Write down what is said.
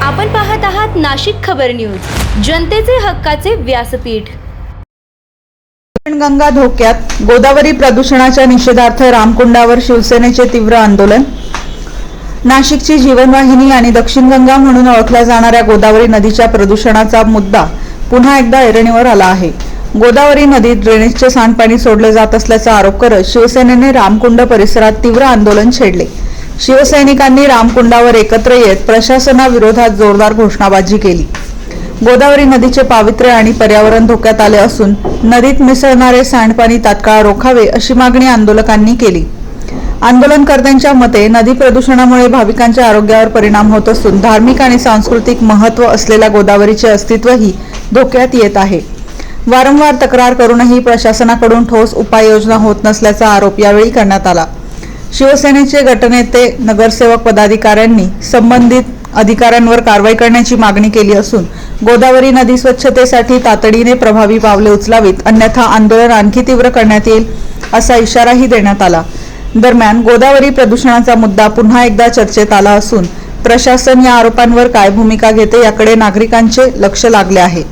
आपण पाहत आहात नाशिक खबर न्यूज, जनतेचे हक्काचे व्यासपीठ। गंगा धोक्यात, गोदावरी प्रदूषणाच्या निषेधार्थ रामकुंडावर शिवसेनेचे तीव्र आंदोलन। नाशिकची जीवनवाहिनी आणि दक्षिण गंगा म्हणून ओळखल्या जाणाऱ्या गोदावरी नदीच्या प्रदूषणाचा मुद्दा पुन्हा एकदा ऐरणीवर आला आहे। गोदावरी नदीत ड्रेनेजचे सांडपाणी सोडले जात असल्याचा आरोप करत शिवसेनेने रामकुंड परिसरात तीव्र आंदोलन छेडले। शिवसैनिकांनी रामकुंडावर एकत्र येत प्रशासनाविरोधात जोरदार घोषणाबाजी केली। गोदावरी नदीचे पावित्र्य आणि पर्यावरण धोक्यात आले असून नदीत मिसळणारे सांडपाणी तात्काळ रोखावे अशी मागणी आंदोलकांनी केली। आंदोलनकर्त्यांच्या मते नदी प्रदूषणामुळे भाविकांच्या आरोग्यावर परिणाम होत असून धार्मिक आणि सांस्कृतिक महत्त्व असलेल्या गोदावरीचे अस्तित्वही धोक्यात येत आहे। वारंवार तक्रार करूनही प्रशासनाकडून ठोस उपाययोजना होत नसल्याचा आरोप यावेळी करण्यात आला। शिवसेनेचे गटनेते, नगरसेवक, पदाधिकाऱ्यांनी संबंधित अधिकाऱ्यांवर कारवाई करण्याची मागणी केली असून गोदावरी नदी स्वच्छतेसाठी तातडीने प्रभावी पावले उचलावीत, अन्यथा आंदोलन आणखी तीव्र करण्यात येईल असा इशाराही देण्यात आला। दरम्यान गोदावरी प्रदूषणाचा मुद्दा पुन्हा एकदा चर्चेत आला असून प्रशासन या आरोपांवर काय भूमिका घेते याकडे नागरिकांचे लक्ष लागले आहे।